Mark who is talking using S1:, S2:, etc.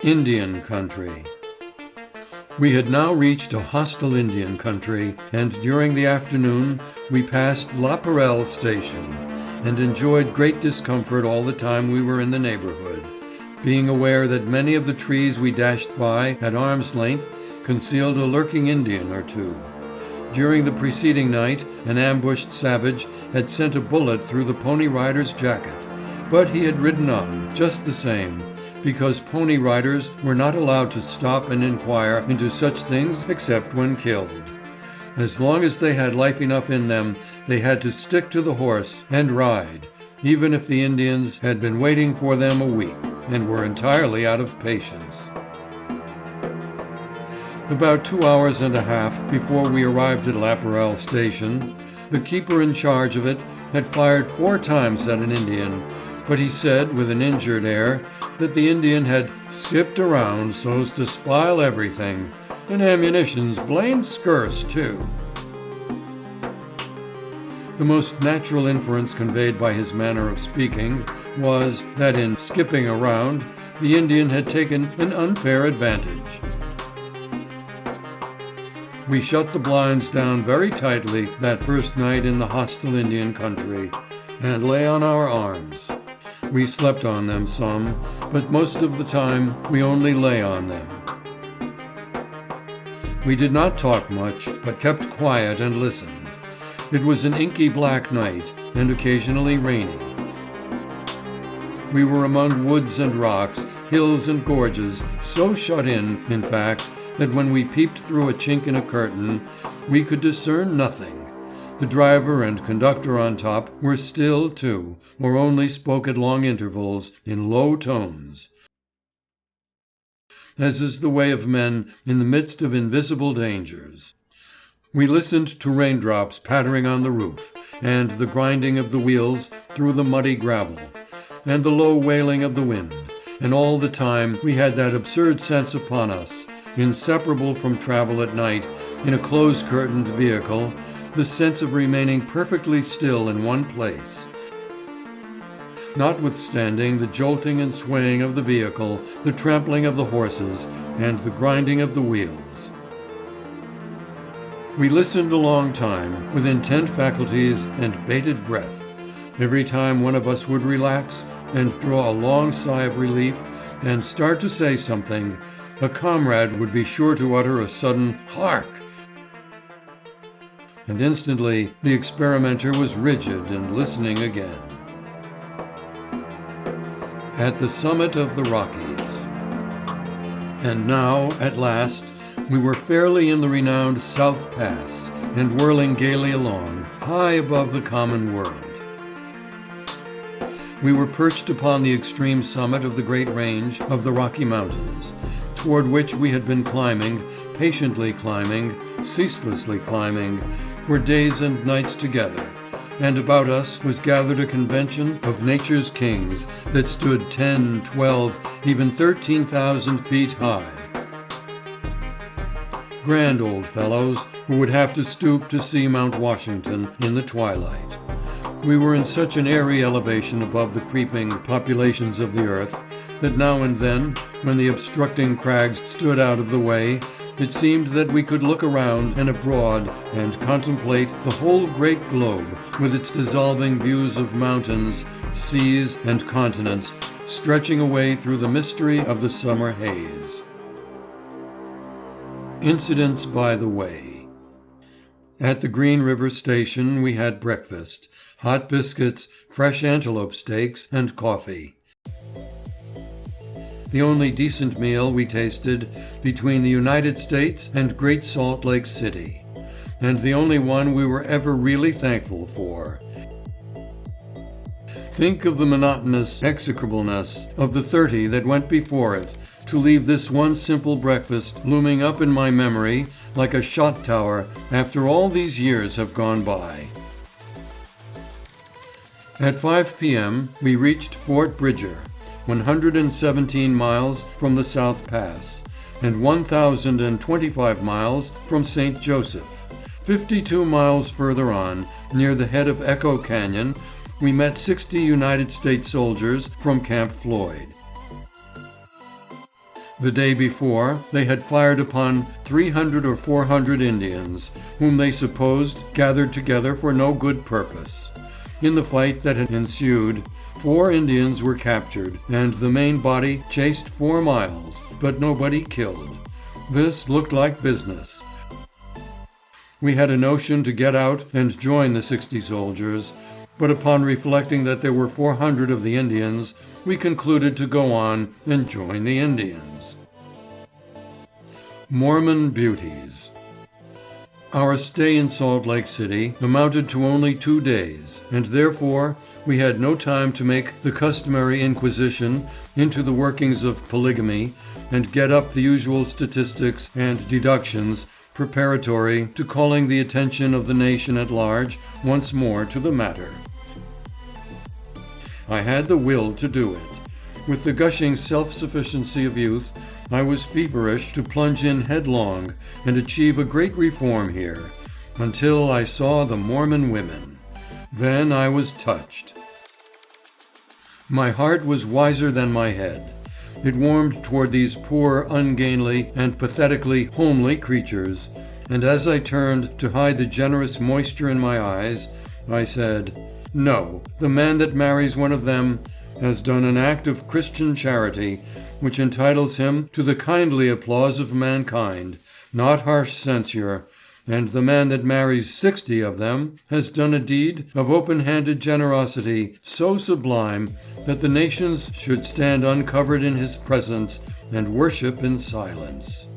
S1: Indian Country. We had now reached a hostile Indian country, and during the afternoon we passed La Perelle station and enjoyed great discomfort all the time we were in the neighborhood, being aware that many of the trees we dashed by at arm's length concealed a lurking Indian or two. During the preceding night, an ambushed savage had sent a bullet through the pony rider's jacket, but he had ridden on just the same, because pony riders were not allowed to stop and inquire into such things except when killed. As long as they had life enough in them, they had to stick to the horse and ride, even if the Indians had been waiting for them a week and were entirely out of patience. About 2 hours and a half before we arrived at La Perelle station, the keeper in charge of it had fired 4 times at an Indian, but he said with an injured air that the Indian had skipped around so's to spile everything, and ammunition's blamed scarce too. The most natural inference conveyed by his manner of speaking was that in skipping around, the Indian had taken an unfair advantage. We shut the blinds down very tightly that first night in the hostile Indian country, and lay on our arms. We slept on them some, but most of the time we only lay on them. We did not talk much, but kept quiet and listened. It was an inky black night, and occasionally rainy. We were among woods and rocks, hills and gorges, so shut in fact, that when we peeped through a chink in a curtain, we could discern nothing. The driver and conductor on top were still too, or only spoke at long intervals in low tones. As is the way of men in the midst of invisible dangers. We listened to raindrops pattering on the roof, and the grinding of the wheels through the muddy gravel, and the low wailing of the wind, and all the time we had that absurd sense upon us, inseparable from travel at night in a close-curtained vehicle, the sense of remaining perfectly still in one place. Notwithstanding the jolting and swaying of the vehicle, the trampling of the horses, and the grinding of the wheels. We listened a long time, with intent faculties and bated breath. Every time one of us would relax and draw a long sigh of relief and start to say something, a comrade would be sure to utter a sudden "Hark!" And instantly the experimenter was rigid and listening again. At the summit of the Rockies. And now, at last, we were fairly in the renowned South Pass and whirling gaily along, high above the common world. We were perched upon the extreme summit of the great range of the Rocky Mountains, toward which we had been climbing, patiently climbing, ceaselessly climbing, for days and nights together, and about us was gathered a convention of nature's kings that stood 10, 12, even 13,000 feet high. Grand old fellows who would have to stoop to see Mount Washington in the twilight. We were in such an airy elevation above the creeping populations of the earth that now and then, when the obstructing crags stood out of the way, it seemed that we could look around and abroad and contemplate the whole great globe with its dissolving views of mountains, seas, and continents stretching away through the mystery of the summer haze. Incidents by the way. At the Green River station we had breakfast, hot biscuits, fresh antelope steaks, and coffee. The only decent meal we tasted between the United States and Great Salt Lake City, and the only one we were ever really thankful for. Think of the monotonous execrableness of the 30 that went before it, to leave this one simple breakfast looming up in my memory like a shot tower after all these years have gone by. At 5 p.m. we reached Fort Bridger, 117 miles from the South Pass, and 1,025 miles from St. Joseph. 52 miles further on, near the head of Echo Canyon, we met 60 United States soldiers from Camp Floyd. The day before, they had fired upon 300 or 400 Indians, whom they supposed gathered together for no good purpose. In the fight that had ensued, 4 Indians were captured, and the main body chased 4 miles, but nobody killed. This looked like business. We had a notion to get out and join the 60 soldiers, but upon reflecting that there were 400 of the Indians, we concluded to go on and join the Indians. Mormon Beauties. Our stay in Salt Lake City amounted to only 2 days, and therefore we had no time to make the customary inquisition into the workings of polygamy and get up the usual statistics and deductions preparatory to calling the attention of the nation at large once more to the matter. I had the will to do it. With the gushing self-sufficiency of youth, I was feverish to plunge in headlong and achieve a great reform here, until I saw the Mormon women. Then I was touched. My heart was wiser than my head. It warmed toward these poor, ungainly, and pathetically homely creatures, and as I turned to hide the generous moisture in my eyes, I said, "No, the man that marries one of them has done an act of Christian charity which entitles him to the kindly applause of mankind, not harsh censure, and the man that marries 60 of them has done a deed of open-handed generosity so sublime that the nations should stand uncovered in his presence and worship in silence."